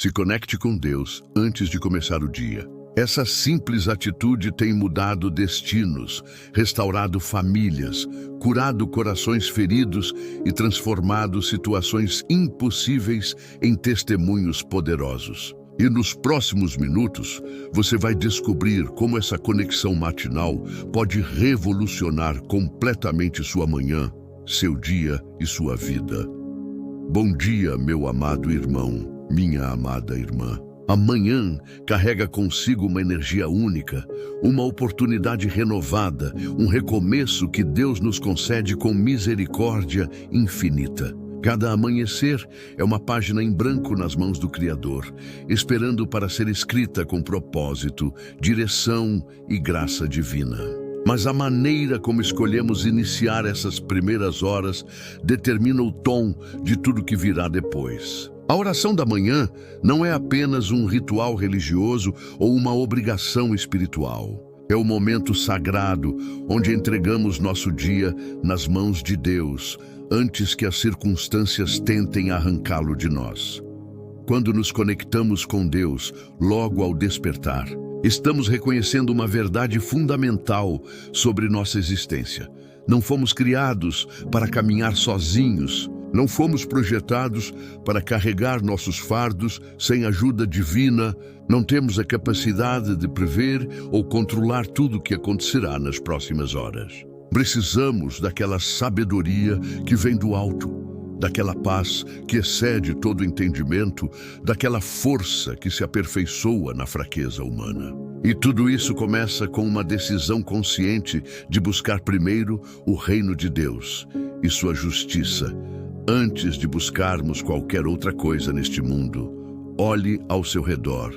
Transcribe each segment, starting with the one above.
Se conecte com Deus antes de começar o dia. Essa simples atitude tem mudado destinos, restaurado famílias, curado corações feridos e transformado situações impossíveis em testemunhos poderosos. E nos próximos minutos, você vai descobrir como essa conexão matinal pode revolucionar completamente sua manhã, seu dia e sua vida. Bom dia, meu amado irmão, minha amada irmã. Amanhã carrega consigo uma energia única, uma oportunidade renovada, um recomeço que Deus nos concede com misericórdia infinita. Cada amanhecer é uma página em branco nas mãos do Criador, esperando para ser escrita com propósito, direção e graça divina. Mas a maneira como escolhemos iniciar essas primeiras horas determina o tom de tudo que virá depois. A oração da manhã não é apenas um ritual religioso ou uma obrigação espiritual. É o momento sagrado onde entregamos nosso dia nas mãos de Deus, antes que as circunstâncias tentem arrancá-lo de nós. Quando nos conectamos com Deus, logo ao despertar, estamos reconhecendo uma verdade fundamental sobre nossa existência. Não fomos criados para caminhar sozinhos. Não fomos projetados para carregar nossos fardos sem ajuda divina. Não temos a capacidade de prever ou controlar tudo o que acontecerá nas próximas horas. Precisamos daquela sabedoria que vem do alto, daquela paz que excede todo entendimento, daquela força que se aperfeiçoa na fraqueza humana. E tudo isso começa com uma decisão consciente de buscar primeiro o reino de Deus e sua justiça. Antes de buscarmos qualquer outra coisa neste mundo, olhe ao seu redor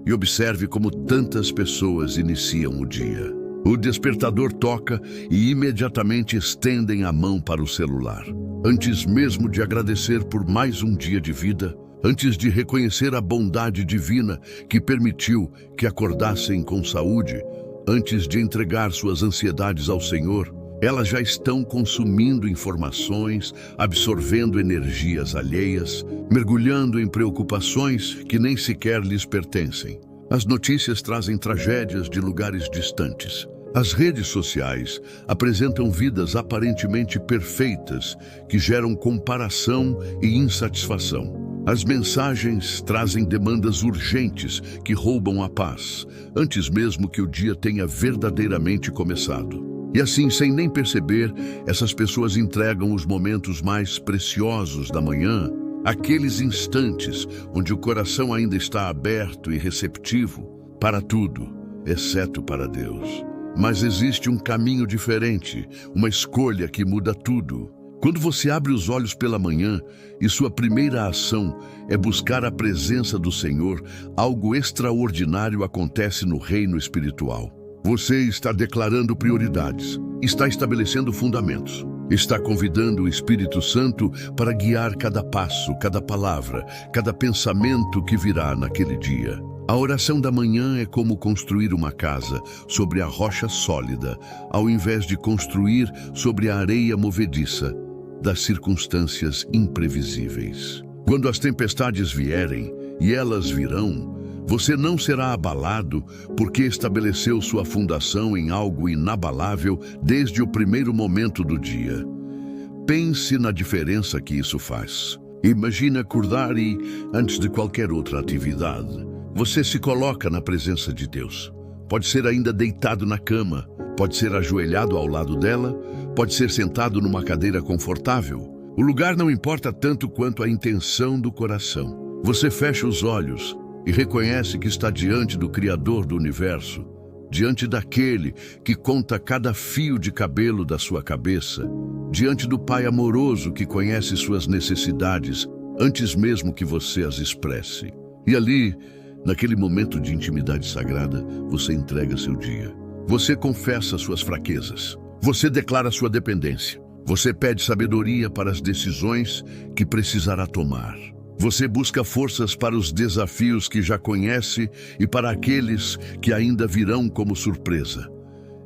e observe como tantas pessoas iniciam o dia. O despertador toca e imediatamente estendem a mão para o celular. Antes mesmo de agradecer por mais um dia de vida, antes de reconhecer a bondade divina que permitiu que acordassem com saúde, antes de entregar suas ansiedades ao Senhor, elas já estão consumindo informações, absorvendo energias alheias, mergulhando em preocupações que nem sequer lhes pertencem. As notícias trazem tragédias de lugares distantes. As redes sociais apresentam vidas aparentemente perfeitas que geram comparação e insatisfação. As mensagens trazem demandas urgentes que roubam a paz, antes mesmo que o dia tenha verdadeiramente começado. E assim, sem nem perceber, essas pessoas entregam os momentos mais preciosos da manhã, aqueles instantes onde o coração ainda está aberto e receptivo para tudo, exceto para Deus. Mas existe um caminho diferente, uma escolha que muda tudo. Quando você abre os olhos pela manhã e sua primeira ação é buscar a presença do Senhor, algo extraordinário acontece no reino espiritual. Você está declarando prioridades, está estabelecendo fundamentos, está convidando o Espírito Santo para guiar cada passo, cada palavra, cada pensamento que virá naquele dia. A oração da manhã é como construir uma casa sobre a rocha sólida, ao invés de construir sobre a areia movediça das circunstâncias imprevisíveis. Quando as tempestades vierem, e elas virão, você não será abalado porque estabeleceu sua fundação em algo inabalável desde o primeiro momento do dia. Pense na diferença que isso faz. Imagine acordar e, antes de qualquer outra atividade, você se coloca na presença de Deus. Pode ser ainda deitado na cama, pode ser ajoelhado ao lado dela, pode ser sentado numa cadeira confortável. O lugar não importa tanto quanto a intenção do coração. Você fecha os olhos e reconhece que está diante do Criador do Universo, diante daquele que conta cada fio de cabelo da sua cabeça, diante do Pai amoroso que conhece suas necessidades antes mesmo que você as expresse. E ali, naquele momento de intimidade sagrada, você entrega seu dia. Você confessa suas fraquezas. Você declara sua dependência. Você pede sabedoria para as decisões que precisará tomar. Você busca forças para os desafios que já conhece e para aqueles que ainda virão como surpresa.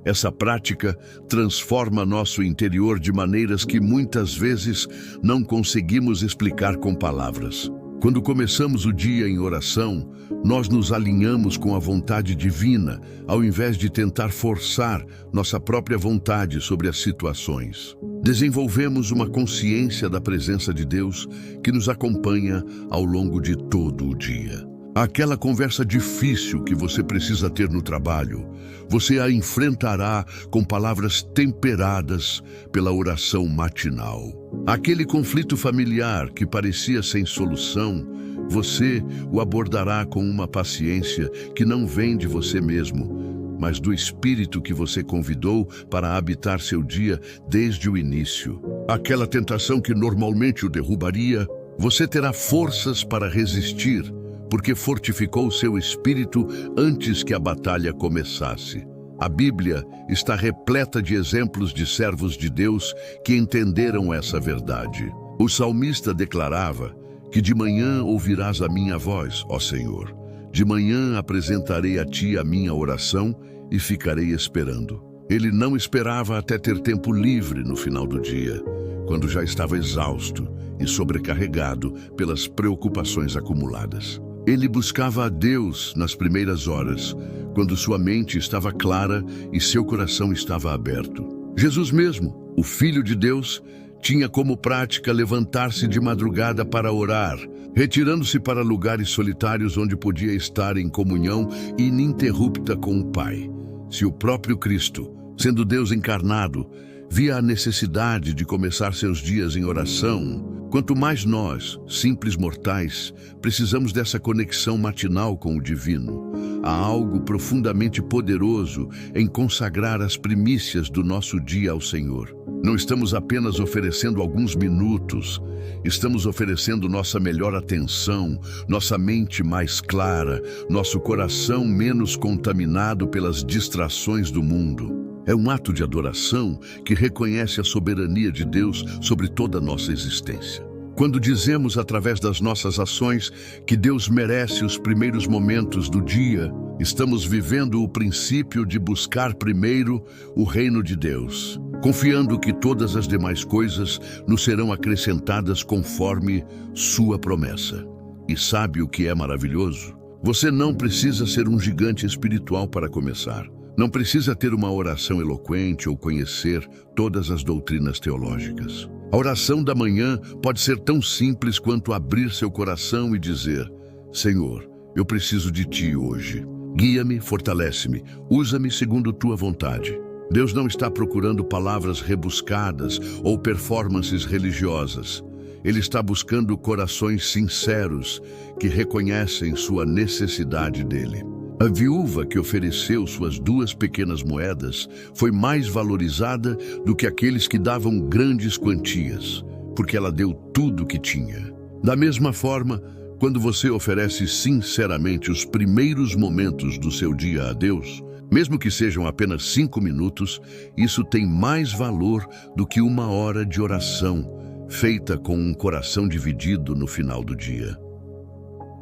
Essa prática transforma nosso interior de maneiras que muitas vezes não conseguimos explicar com palavras. Quando começamos o dia em oração, nós nos alinhamos com a vontade divina, ao invés de tentar forçar nossa própria vontade sobre as situações. Desenvolvemos uma consciência da presença de Deus que nos acompanha ao longo de todo o dia. Aquela conversa difícil que você precisa ter no trabalho, você a enfrentará com palavras temperadas pela oração matinal. Aquele conflito familiar que parecia sem solução, você o abordará com uma paciência que não vem de você mesmo, mas do Espírito que você convidou para habitar seu dia desde o início. Aquela tentação que normalmente o derrubaria, você terá forças para resistir, porque fortificou seu espírito antes que a batalha começasse. A Bíblia está repleta de exemplos de servos de Deus que entenderam essa verdade. O salmista declarava que de manhã ouvirás a minha voz, ó Senhor. De manhã apresentarei a ti a minha oração e ficarei esperando. Ele não esperava até ter tempo livre no final do dia, quando já estava exausto e sobrecarregado pelas preocupações acumuladas. Ele buscava a Deus nas primeiras horas, quando sua mente estava clara e seu coração estava aberto. Jesus mesmo, o Filho de Deus, tinha como prática levantar-se de madrugada para orar, retirando-se para lugares solitários onde podia estar em comunhão ininterrupta com o Pai. Se o próprio Cristo, sendo Deus encarnado, via a necessidade de começar seus dias em oração, quanto mais nós, simples mortais, precisamos dessa conexão matinal com o divino. Há algo profundamente poderoso em consagrar as primícias do nosso dia ao Senhor. Não estamos apenas oferecendo alguns minutos, estamos oferecendo nossa melhor atenção, nossa mente mais clara, nosso coração menos contaminado pelas distrações do mundo. É um ato de adoração que reconhece a soberania de Deus sobre toda a nossa existência. Quando dizemos através das nossas ações que Deus merece os primeiros momentos do dia, estamos vivendo o princípio de buscar primeiro o reino de Deus, confiando que todas as demais coisas nos serão acrescentadas conforme sua promessa. E sabe o que é maravilhoso? Você não precisa ser um gigante espiritual para começar. Não precisa ter uma oração eloquente ou conhecer todas as doutrinas teológicas. A oração da manhã pode ser tão simples quanto abrir seu coração e dizer: Senhor, eu preciso de Ti hoje. Guia-me, fortalece-me, usa-me segundo Tua vontade. Deus não está procurando palavras rebuscadas ou performances religiosas. Ele está buscando corações sinceros que reconhecem sua necessidade dele. A viúva que ofereceu suas 2 pequenas moedas foi mais valorizada do que aqueles que davam grandes quantias, porque ela deu tudo o que tinha. Da mesma forma, quando você oferece sinceramente os primeiros momentos do seu dia a Deus, mesmo que sejam apenas 5 minutos, isso tem mais valor do que 1 hora de oração, feita com um coração dividido no final do dia.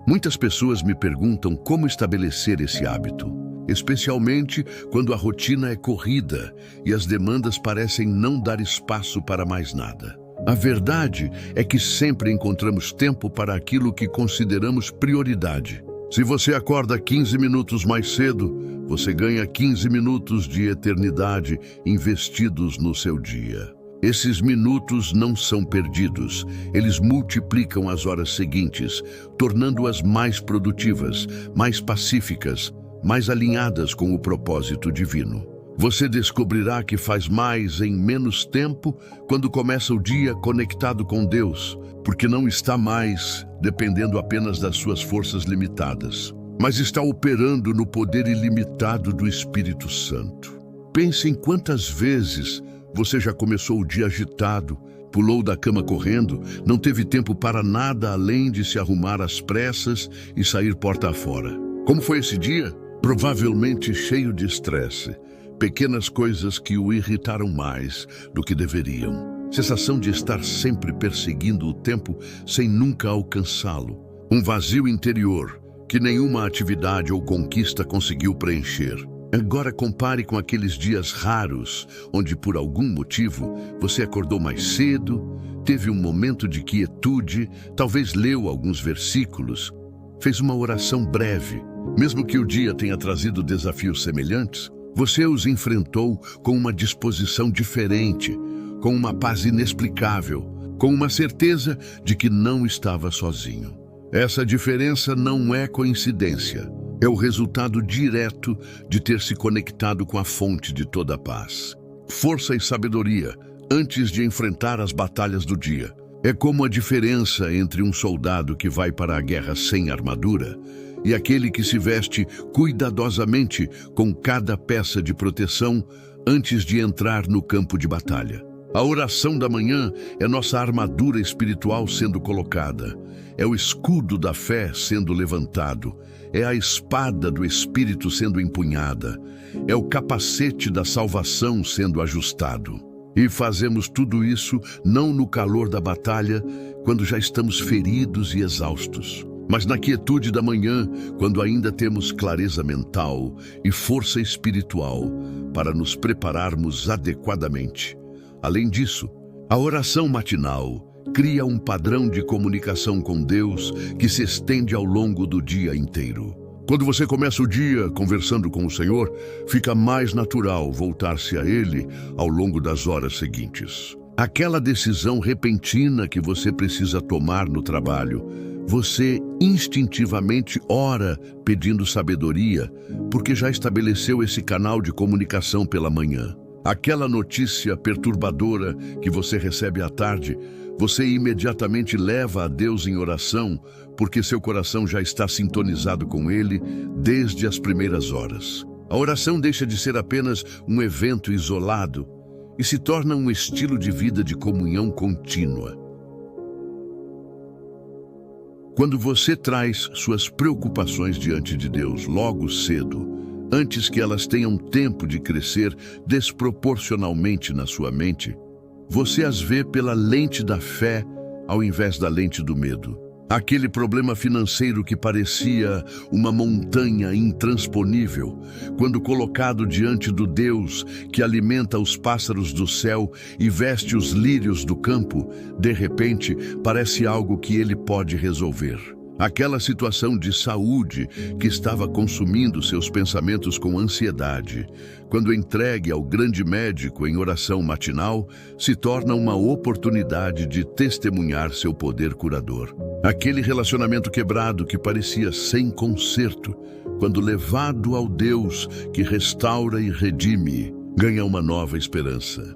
Muitas pessoas me perguntam como estabelecer esse hábito, especialmente quando a rotina é corrida e as demandas parecem não dar espaço para mais nada. A verdade é que sempre encontramos tempo para aquilo que consideramos prioridade. Se você acorda 15 minutos mais cedo, você ganha 15 minutos de eternidade investidos no seu dia. Esses minutos não são perdidos, eles multiplicam as horas seguintes, tornando-as mais produtivas, mais pacíficas, mais alinhadas com o propósito divino. Você descobrirá que faz mais em menos tempo quando começa o dia conectado com Deus, porque não está mais dependendo apenas das suas forças limitadas, mas está operando no poder ilimitado do Espírito Santo. Pense em quantas vezes você já começou o dia agitado, pulou da cama correndo, não teve tempo para nada além de se arrumar às pressas e sair porta afora. Como foi esse dia? Provavelmente cheio de estresse, pequenas coisas que o irritaram mais do que deveriam. Sensação de estar sempre perseguindo o tempo sem nunca alcançá-lo. Um vazio interior que nenhuma atividade ou conquista conseguiu preencher. Agora compare com aqueles dias raros, onde por algum motivo você acordou mais cedo, teve um momento de quietude, talvez leu alguns versículos, fez uma oração breve. Mesmo que o dia tenha trazido desafios semelhantes, você os enfrentou com uma disposição diferente, com uma paz inexplicável, com uma certeza de que não estava sozinho. Essa diferença não é coincidência. É o resultado direto de ter se conectado com a fonte de toda a paz. Força e sabedoria antes de enfrentar as batalhas do dia. É como a diferença entre um soldado que vai para a guerra sem armadura e aquele que se veste cuidadosamente com cada peça de proteção antes de entrar no campo de batalha. A oração da manhã é nossa armadura espiritual sendo colocada. É o escudo da fé sendo levantado. É a espada do Espírito sendo empunhada. É o capacete da salvação sendo ajustado. E fazemos tudo isso não no calor da batalha, quando já estamos feridos e exaustos, mas na quietude da manhã, quando ainda temos clareza mental e força espiritual para nos prepararmos adequadamente. Além disso, a oração matinal cria um padrão de comunicação com Deus que se estende ao longo do dia inteiro. Quando você começa o dia conversando com o Senhor, fica mais natural voltar-se a Ele ao longo das horas seguintes. Aquela decisão repentina que você precisa tomar no trabalho, você instintivamente ora pedindo sabedoria, porque já estabeleceu esse canal de comunicação pela manhã. Aquela notícia perturbadora que você recebe à tarde, você imediatamente leva a Deus em oração, porque seu coração já está sintonizado com Ele desde as primeiras horas. A oração deixa de ser apenas um evento isolado e se torna um estilo de vida de comunhão contínua. Quando você traz suas preocupações diante de Deus logo cedo, antes que elas tenham tempo de crescer desproporcionalmente na sua mente, você as vê pela lente da fé ao invés da lente do medo. Aquele problema financeiro que parecia uma montanha intransponível, quando colocado diante do Deus que alimenta os pássaros do céu e veste os lírios do campo, de repente parece algo que ele pode resolver. Aquela situação de saúde que estava consumindo seus pensamentos com ansiedade, quando entregue ao grande médico em oração matinal, se torna uma oportunidade de testemunhar seu poder curador. Aquele relacionamento quebrado que parecia sem conserto, quando levado ao Deus que restaura e redime, ganha uma nova esperança.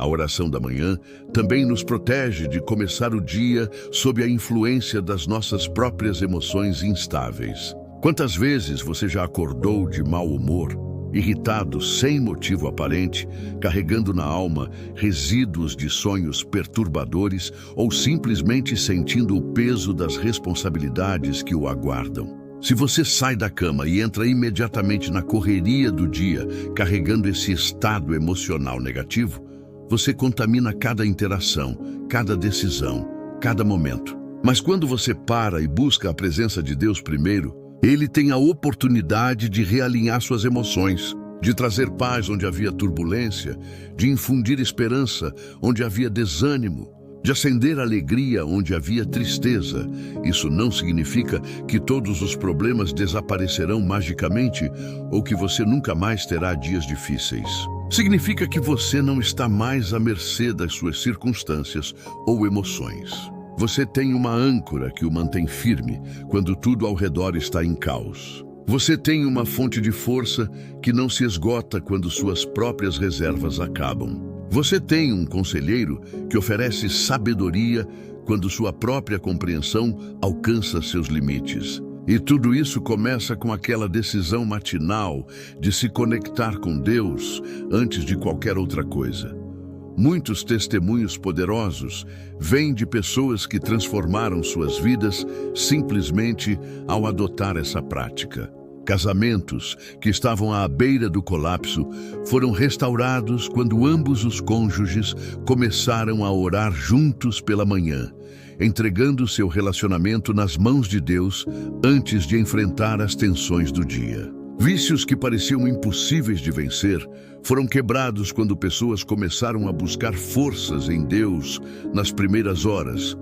A oração da manhã também nos protege de começar o dia sob a influência das nossas próprias emoções instáveis. Quantas vezes você já acordou de mau humor, irritado sem motivo aparente, carregando na alma resíduos de sonhos perturbadores ou simplesmente sentindo o peso das responsabilidades que o aguardam? Se você sai da cama e entra imediatamente na correria do dia, carregando esse estado emocional negativo, você contamina cada interação, cada decisão, cada momento. Mas quando você para e busca a presença de Deus primeiro, Ele tem a oportunidade de realinhar suas emoções, de trazer paz onde havia turbulência, de infundir esperança onde havia desânimo, de acender alegria onde havia tristeza. Isso não significa que todos os problemas desaparecerão magicamente ou que você nunca mais terá dias difíceis. Significa que você não está mais à mercê das suas circunstâncias ou emoções. Você tem uma âncora que o mantém firme quando tudo ao redor está em caos. Você tem uma fonte de força que não se esgota quando suas próprias reservas acabam. Você tem um conselheiro que oferece sabedoria quando sua própria compreensão alcança seus limites. E tudo isso começa com aquela decisão matinal de se conectar com Deus antes de qualquer outra coisa. Muitos testemunhos poderosos vêm de pessoas que transformaram suas vidas simplesmente ao adotar essa prática. Casamentos que estavam à beira do colapso foram restaurados quando ambos os cônjuges começaram a orar juntos pela manhã, entregando seu relacionamento nas mãos de Deus antes de enfrentar as tensões do dia. Vícios que pareciam impossíveis de vencer foram quebrados quando pessoas começaram a buscar forças em Deus nas primeiras horas,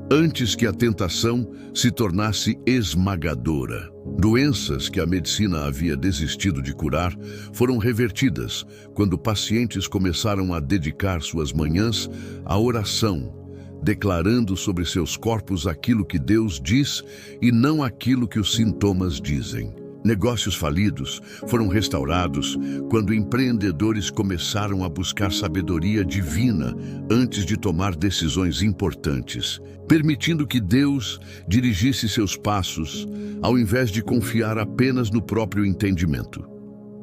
antes que a tentação se tornasse esmagadora. Doenças que a medicina havia desistido de curar foram revertidas quando pacientes começaram a dedicar suas manhãs à oração, declarando sobre seus corpos aquilo que Deus diz e não aquilo que os sintomas dizem. Negócios falidos foram restaurados quando empreendedores começaram a buscar sabedoria divina antes de tomar decisões importantes, permitindo que Deus dirigisse seus passos, ao invés de confiar apenas no próprio entendimento.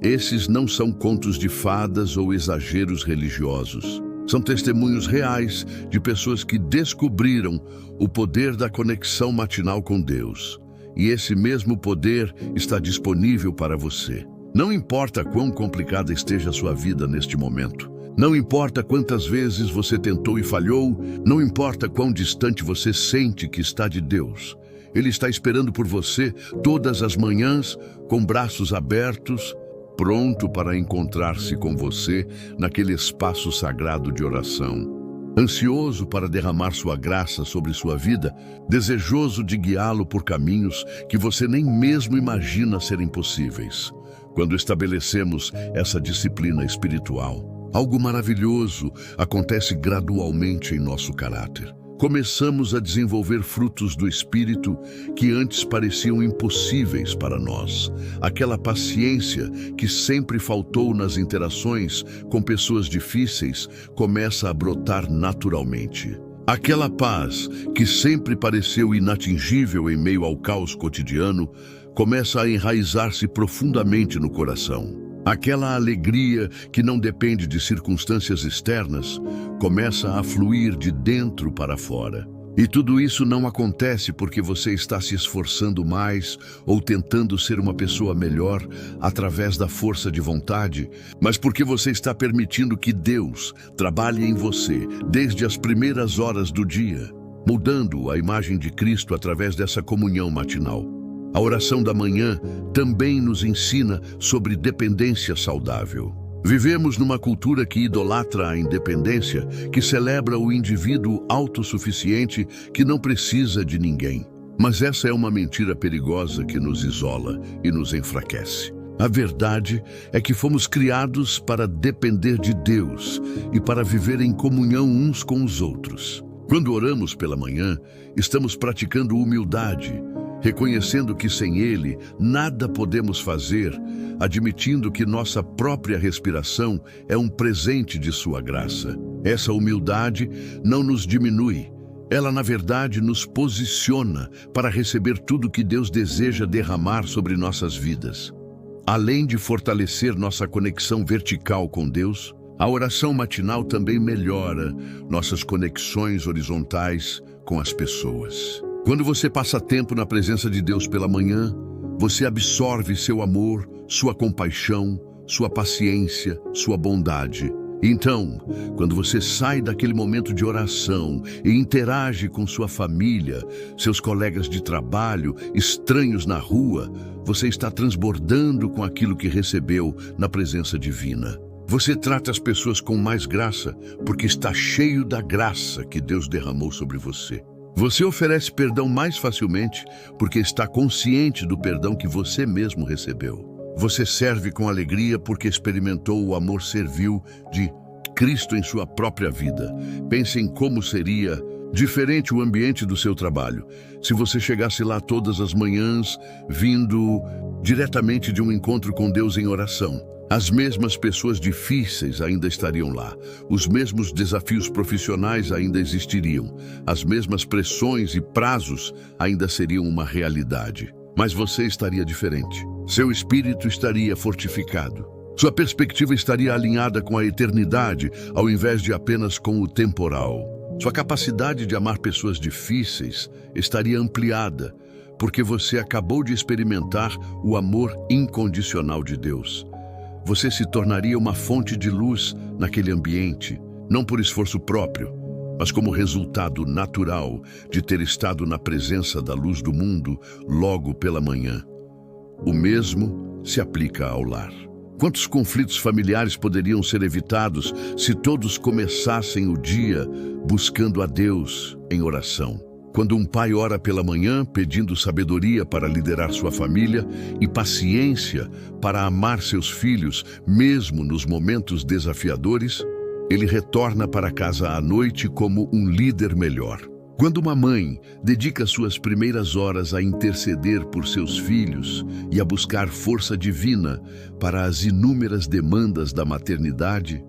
Esses não são contos de fadas ou exageros religiosos. São testemunhos reais de pessoas que descobriram o poder da conexão matinal com Deus. E esse mesmo poder está disponível para você. Não importa quão complicada esteja a sua vida neste momento. Não importa quantas vezes você tentou e falhou. Não importa quão distante você sente que está de Deus. Ele está esperando por você todas as manhãs, com braços abertos, pronto para encontrar-se com você naquele espaço sagrado de oração. Ansioso para derramar sua graça sobre sua vida, desejoso de guiá-lo por caminhos que você nem mesmo imagina serem possíveis. Quando estabelecemos essa disciplina espiritual, algo maravilhoso acontece gradualmente em nosso caráter. Começamos a desenvolver frutos do Espírito que antes pareciam impossíveis para nós. Aquela paciência que sempre faltou nas interações com pessoas difíceis começa a brotar naturalmente. Aquela paz que sempre pareceu inatingível em meio ao caos cotidiano começa a enraizar-se profundamente no coração. Aquela alegria que não depende de circunstâncias externas começa a fluir de dentro para fora. E tudo isso não acontece porque você está se esforçando mais ou tentando ser uma pessoa melhor através da força de vontade, mas porque você está permitindo que Deus trabalhe em você desde as primeiras horas do dia, mudando a imagem de Cristo através dessa comunhão matinal. A oração da manhã também nos ensina sobre dependência saudável. Vivemos numa cultura que idolatra a independência, que celebra o indivíduo autossuficiente que não precisa de ninguém. Mas essa é uma mentira perigosa que nos isola e nos enfraquece. A verdade é que fomos criados para depender de Deus e para viver em comunhão uns com os outros. Quando oramos pela manhã, estamos praticando humildade, reconhecendo que sem Ele nada podemos fazer, admitindo que nossa própria respiração é um presente de Sua graça. Essa humildade não nos diminui, ela na verdade nos posiciona para receber tudo que Deus deseja derramar sobre nossas vidas. Além de fortalecer nossa conexão vertical com Deus, a oração matinal também melhora nossas conexões horizontais com as pessoas. Quando você passa tempo na presença de Deus pela manhã, você absorve seu amor, sua compaixão, sua paciência, sua bondade. Então, quando você sai daquele momento de oração e interage com sua família, seus colegas de trabalho, estranhos na rua, você está transbordando com aquilo que recebeu na presença divina. Você trata as pessoas com mais graça porque está cheio da graça que Deus derramou sobre você. Você oferece perdão mais facilmente porque está consciente do perdão que você mesmo recebeu. Você serve com alegria porque experimentou o amor servil de Cristo em sua própria vida. Pense em como seria diferente o ambiente do seu trabalho se você chegasse lá todas as manhãs, vindo diretamente de um encontro com Deus em oração. As mesmas pessoas difíceis ainda estariam lá, os mesmos desafios profissionais ainda existiriam, as mesmas pressões e prazos ainda seriam uma realidade. Mas você estaria diferente. Seu espírito estaria fortificado. Sua perspectiva estaria alinhada com a eternidade, ao invés de apenas com o temporal. Sua capacidade de amar pessoas difíceis estaria ampliada, porque você acabou de experimentar o amor incondicional de Deus. Você se tornaria uma fonte de luz naquele ambiente, não por esforço próprio, mas como resultado natural de ter estado na presença da luz do mundo logo pela manhã. O mesmo se aplica ao lar. Quantos conflitos familiares poderiam ser evitados se todos começassem o dia buscando a Deus em oração? Quando um pai ora pela manhã pedindo sabedoria para liderar sua família e paciência para amar seus filhos, mesmo nos momentos desafiadores, ele retorna para casa à noite como um líder melhor. Quando uma mãe dedica suas primeiras horas a interceder por seus filhos e a buscar força divina para as inúmeras demandas da maternidade,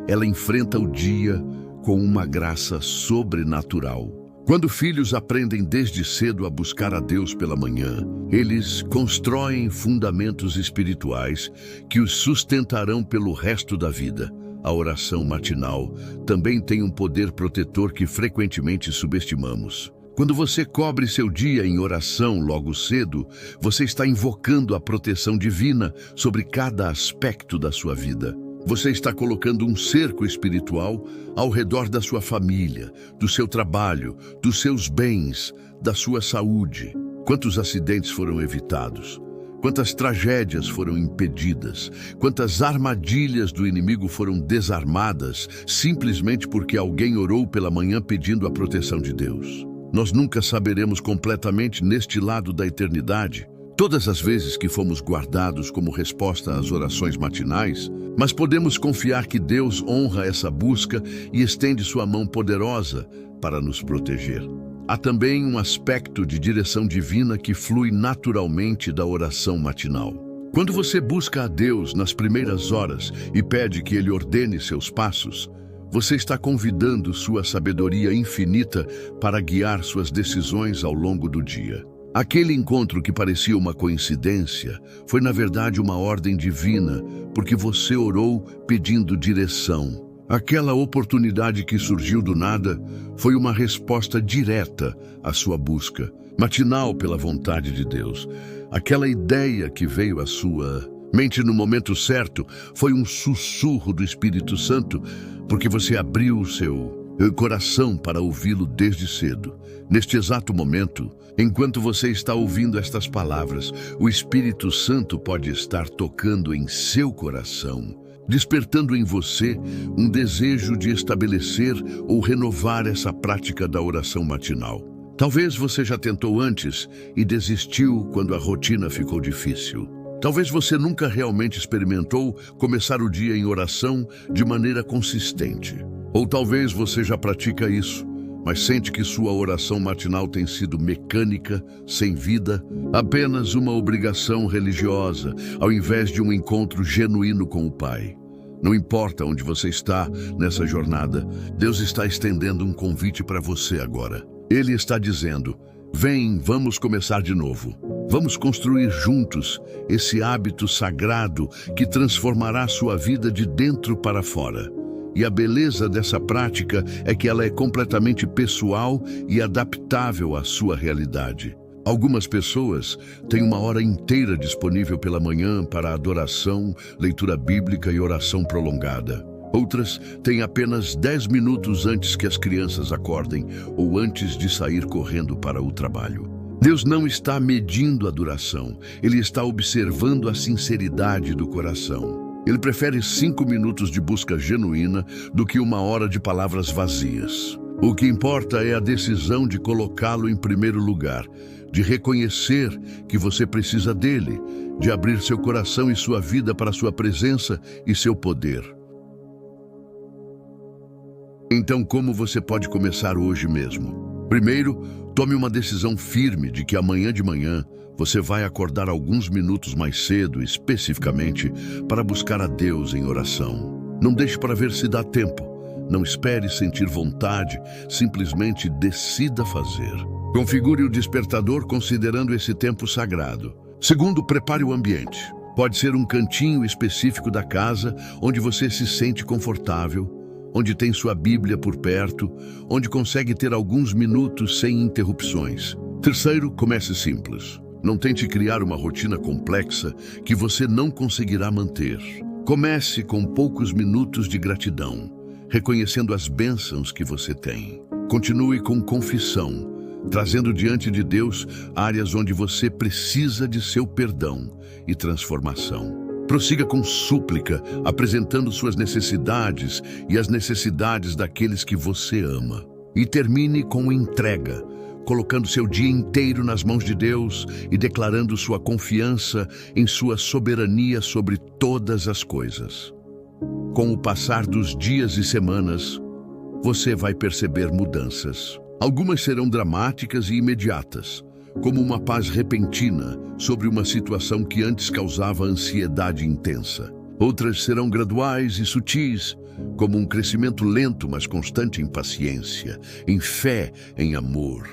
ela enfrenta o dia com uma graça sobrenatural. Quando filhos aprendem desde cedo a buscar a Deus pela manhã, eles constroem fundamentos espirituais que os sustentarão pelo resto da vida. A oração matinal também tem um poder protetor que frequentemente subestimamos. Quando você cobre seu dia em oração logo cedo, você está invocando a proteção divina sobre cada aspecto da sua vida. Você está colocando um cerco espiritual ao redor da sua família, do seu trabalho, dos seus bens, da sua saúde. Quantos acidentes foram evitados? Quantas tragédias foram impedidas? Quantas armadilhas do inimigo foram desarmadas simplesmente porque alguém orou pela manhã pedindo a proteção de Deus? Nós nunca saberemos completamente neste lado da eternidade todas as vezes que fomos guardados como resposta às orações matinais, mas podemos confiar que Deus honra essa busca e estende sua mão poderosa para nos proteger. Há também um aspecto de direção divina que flui naturalmente da oração matinal. Quando você busca a Deus nas primeiras horas e pede que Ele ordene seus passos, você está convidando sua sabedoria infinita para guiar suas decisões ao longo do dia. Aquele encontro que parecia uma coincidência foi, na verdade, uma ordem divina, porque você orou pedindo direção. Aquela oportunidade que surgiu do nada foi uma resposta direta à sua busca, matinal pela vontade de Deus. Aquela ideia que veio à sua mente no momento certo foi um sussurro do Espírito Santo, porque você abriu o seu coração para ouvi-lo desde cedo. Neste exato momento, enquanto você está ouvindo estas palavras, o Espírito Santo pode estar tocando em seu coração, despertando em você um desejo de estabelecer ou renovar essa prática da oração matinal. Talvez você já tentou antes e desistiu quando a rotina ficou difícil. Talvez você nunca realmente experimentou começar o dia em oração de maneira consistente. Ou talvez você já pratica isso, mas sente que sua oração matinal tem sido mecânica, sem vida, apenas uma obrigação religiosa, ao invés de um encontro genuíno com o Pai. Não importa onde você está nessa jornada, Deus está estendendo um convite para você agora. Ele está dizendo: vem, vamos começar de novo. Vamos construir juntos esse hábito sagrado que transformará sua vida de dentro para fora. E a beleza dessa prática é que ela é completamente pessoal e adaptável à sua realidade. Algumas pessoas têm uma hora inteira disponível pela manhã para adoração, leitura bíblica e oração prolongada. Outras têm apenas 10 minutos antes que as crianças acordem ou antes de sair correndo para o trabalho. Deus não está medindo a duração, Ele está observando a sinceridade do coração. Ele prefere 5 minutos de busca genuína do que 1 hora de palavras vazias. O que importa é a decisão de colocá-lo em primeiro lugar, de reconhecer que você precisa dele, de abrir seu coração e sua vida para sua presença e seu poder. Então, como você pode começar hoje mesmo? Primeiro, tome uma decisão firme de que amanhã de manhã você vai acordar alguns minutos mais cedo, especificamente, para buscar a Deus em oração. Não deixe para ver se dá tempo. Não espere sentir vontade, simplesmente decida fazer. Configure o despertador considerando esse tempo sagrado. Segundo, prepare o ambiente. Pode ser um cantinho específico da casa, onde você se sente confortável, onde tem sua Bíblia por perto, onde consegue ter alguns minutos sem interrupções. Terceiro, comece simples. Não tente criar uma rotina complexa que você não conseguirá manter. Comece com poucos minutos de gratidão, reconhecendo as bênçãos que você tem. Continue com confissão, trazendo diante de Deus áreas onde você precisa de seu perdão e transformação. Prossiga com súplica, apresentando suas necessidades e as necessidades daqueles que você ama. E termine com entrega, colocando seu dia inteiro nas mãos de Deus e declarando sua confiança em sua soberania sobre todas as coisas. Com o passar dos dias e semanas, você vai perceber mudanças. Algumas serão dramáticas e imediatas, como uma paz repentina sobre uma situação que antes causava ansiedade intensa. Outras serão graduais e sutis, como um crescimento lento, mas constante em paciência, em fé, em amor.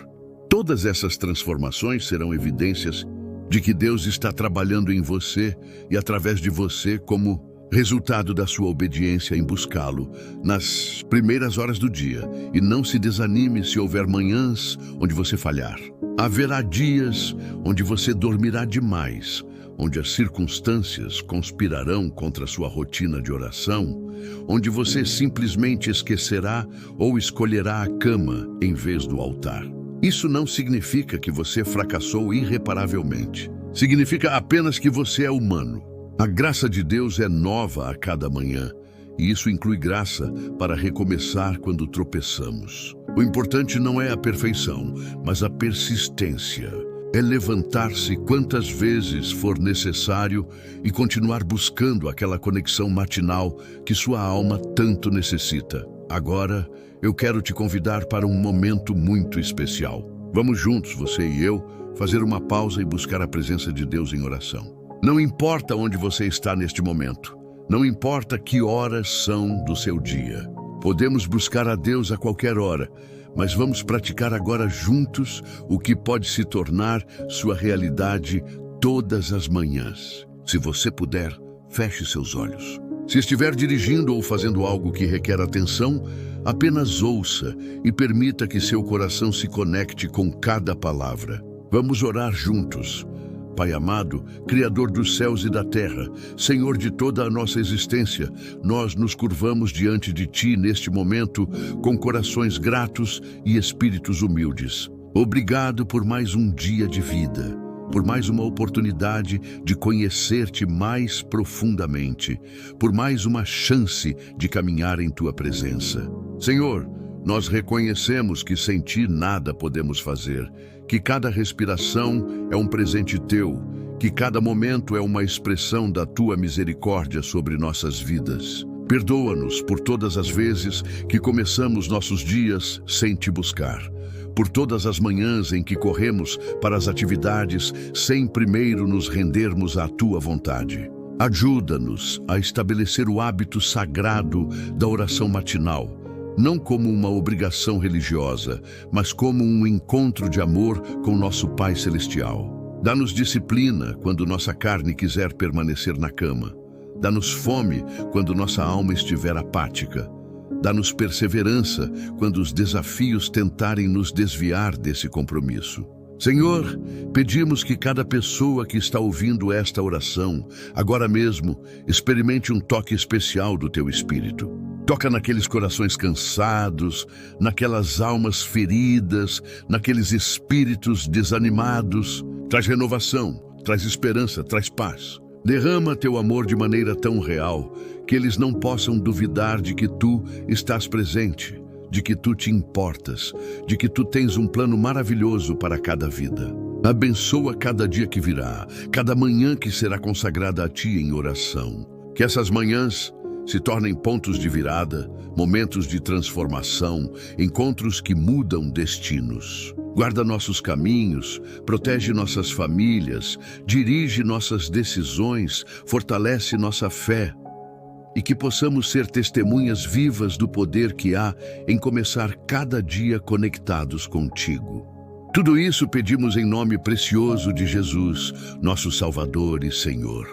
Todas essas transformações serão evidências de que Deus está trabalhando em você e através de você como resultado da sua obediência em buscá-lo nas primeiras horas do dia. E não se desanime se houver manhãs onde você falhar. Haverá dias onde você dormirá demais, onde as circunstâncias conspirarão contra a sua rotina de oração, onde você simplesmente esquecerá ou escolherá a cama em vez do altar. Isso não significa que você fracassou irreparavelmente. Significa apenas que você é humano. A graça de Deus é nova a cada manhã, e isso inclui graça para recomeçar quando tropeçamos. O importante não é a perfeição, mas a persistência. É levantar-se quantas vezes for necessário e continuar buscando aquela conexão matinal que sua alma tanto necessita. Agora, eu quero te convidar para um momento muito especial. Vamos juntos, você e eu, fazer uma pausa e buscar a presença de Deus em oração. Não importa onde você está neste momento, não importa que horas são do seu dia. Podemos buscar a Deus a qualquer hora, mas vamos praticar agora juntos o que pode se tornar sua realidade todas as manhãs. Se você puder, feche seus olhos. Se estiver dirigindo ou fazendo algo que requer atenção, apenas ouça e permita que seu coração se conecte com cada palavra. Vamos orar juntos. Pai amado, Criador dos céus e da terra, Senhor de toda a nossa existência, nós nos curvamos diante de Ti neste momento com corações gratos e espíritos humildes. Obrigado por mais um dia de vida, por mais uma oportunidade de conhecer-Te mais profundamente, por mais uma chance de caminhar em Tua presença. Senhor, nós reconhecemos que sem Ti nada podemos fazer, que cada respiração é um presente Teu, que cada momento é uma expressão da Tua misericórdia sobre nossas vidas. Perdoa-nos por todas as vezes que começamos nossos dias sem Te buscar, por todas as manhãs em que corremos para as atividades sem primeiro nos rendermos à Tua vontade. Ajuda-nos a estabelecer o hábito sagrado da oração matinal, não como uma obrigação religiosa, mas como um encontro de amor com nosso Pai Celestial. Dá-nos disciplina quando nossa carne quiser permanecer na cama. Dá-nos fome quando nossa alma estiver apática. Dá-nos perseverança quando os desafios tentarem nos desviar desse compromisso. Senhor, pedimos que cada pessoa que está ouvindo esta oração, agora mesmo, experimente um toque especial do Teu Espírito. Toca naqueles corações cansados, naquelas almas feridas, naqueles espíritos desanimados. Traz renovação, traz esperança, traz paz. Derrama Teu amor de maneira tão real que eles não possam duvidar de que Tu estás presente, de que Tu te importas, de que Tu tens um plano maravilhoso para cada vida. Abençoa cada dia que virá, cada manhã que será consagrada a Ti em oração. Que essas manhãs se tornem pontos de virada, momentos de transformação, encontros que mudam destinos. Guarda nossos caminhos, protege nossas famílias, dirige nossas decisões, fortalece nossa fé. E que possamos ser testemunhas vivas do poder que há em começar cada dia conectados contigo. Tudo isso pedimos em nome precioso de Jesus, nosso Salvador e Senhor.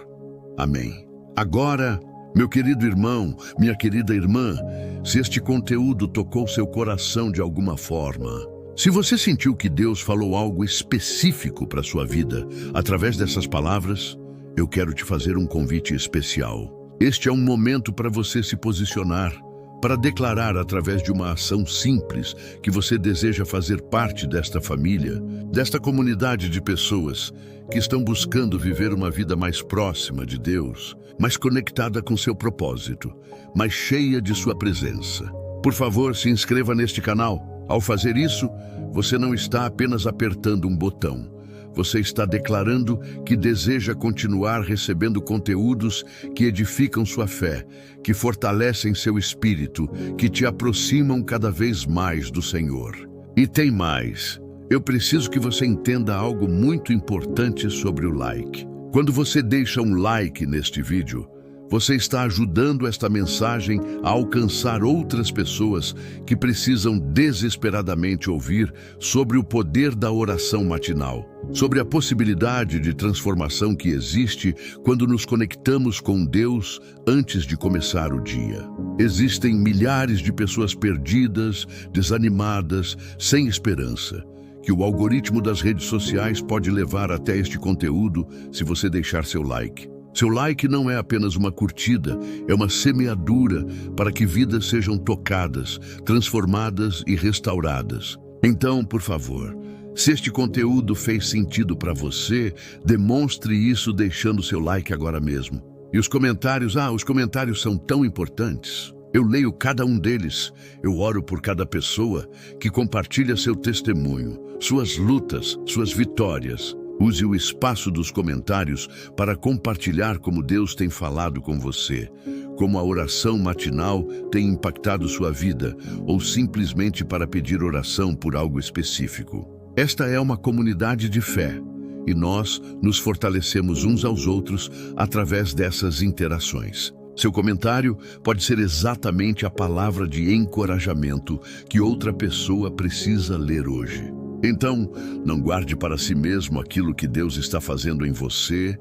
Amém. Agora, meu querido irmão, minha querida irmã, se este conteúdo tocou seu coração de alguma forma, se você sentiu que Deus falou algo específico para a sua vida através dessas palavras, eu quero te fazer um convite especial. Este é um momento para você se posicionar, para declarar através de uma ação simples que você deseja fazer parte desta família, desta comunidade de pessoas que estão buscando viver uma vida mais próxima de Deus, mais conectada com seu propósito, mais cheia de sua presença. Por favor, se inscreva neste canal. Ao fazer isso, você não está apenas apertando um botão. Você está declarando que deseja continuar recebendo conteúdos que edificam sua fé, que fortalecem seu espírito, que te aproximam cada vez mais do Senhor. E tem mais. Eu preciso que você entenda algo muito importante sobre o like. Quando você deixa um like neste vídeo, você está ajudando esta mensagem a alcançar outras pessoas que precisam desesperadamente ouvir sobre o poder da oração matinal, sobre a possibilidade de transformação que existe quando nos conectamos com Deus antes de começar o dia. Existem milhares de pessoas perdidas, desanimadas, sem esperança, que o algoritmo das redes sociais pode levar até este conteúdo se você deixar seu like. Seu like não é apenas uma curtida, é uma semeadura para que vidas sejam tocadas, transformadas e restauradas. Então, por favor, se este conteúdo fez sentido para você, demonstre isso deixando seu like agora mesmo. E os comentários, os comentários são tão importantes. Eu leio cada um deles, eu oro por cada pessoa que compartilha seu testemunho, suas lutas, suas vitórias. Use o espaço dos comentários para compartilhar como Deus tem falado com você, como a oração matinal tem impactado sua vida, ou simplesmente para pedir oração por algo específico. Esta é uma comunidade de fé, e nós nos fortalecemos uns aos outros através dessas interações. Seu comentário pode ser exatamente a palavra de encorajamento que outra pessoa precisa ler hoje. Então, não guarde para si mesmo aquilo que Deus está fazendo em você,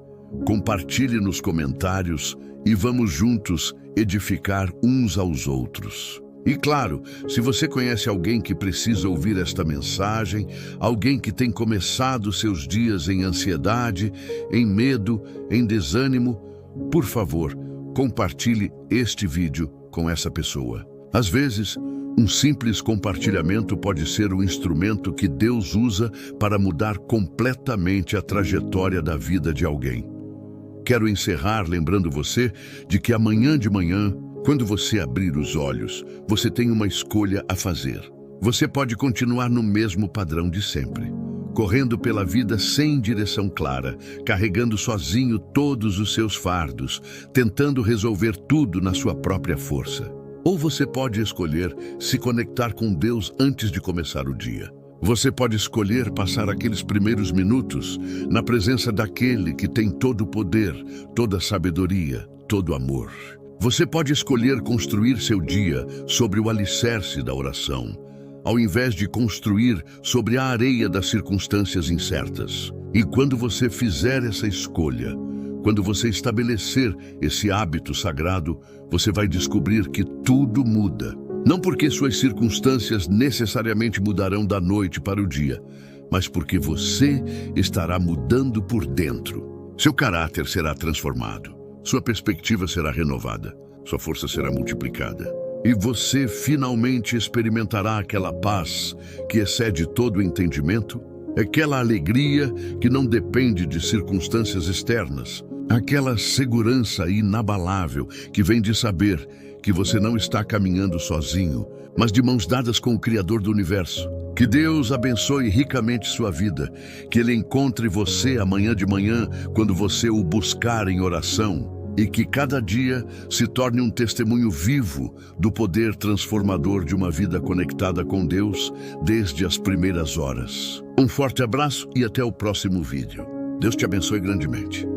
compartilhe nos comentários e vamos juntos edificar uns aos outros. E claro, se você conhece alguém que precisa ouvir esta mensagem, alguém que tem começado seus dias em ansiedade, em medo, em desânimo, por favor, compartilhe este vídeo com essa pessoa. Às vezes, um simples compartilhamento pode ser o instrumento que Deus usa para mudar completamente a trajetória da vida de alguém. Quero encerrar lembrando você de que amanhã de manhã, quando você abrir os olhos, você tem uma escolha a fazer. Você pode continuar no mesmo padrão de sempre, correndo pela vida sem direção clara, carregando sozinho todos os seus fardos, tentando resolver tudo na sua própria força. Ou você pode escolher se conectar com Deus antes de começar o dia. Você pode escolher passar aqueles primeiros minutos na presença daquele que tem todo o poder, toda a sabedoria, todo o amor. Você pode escolher construir seu dia sobre o alicerce da oração, ao invés de construir sobre a areia das circunstâncias incertas. E quando você fizer essa escolha, quando você estabelecer esse hábito sagrado, você vai descobrir que tudo muda. Não porque suas circunstâncias necessariamente mudarão da noite para o dia, mas porque você estará mudando por dentro. Seu caráter será transformado, sua perspectiva será renovada, sua força será multiplicada. E você finalmente experimentará aquela paz que excede todo o entendimento, aquela alegria que não depende de circunstâncias externas, aquela segurança inabalável que vem de saber que você não está caminhando sozinho, mas de mãos dadas com o Criador do Universo. Que Deus abençoe ricamente sua vida, que Ele encontre você amanhã de manhã quando você o buscar em oração, e que cada dia se torne um testemunho vivo do poder transformador de uma vida conectada com Deus desde as primeiras horas. Um forte abraço e até o próximo vídeo. Deus te abençoe grandemente.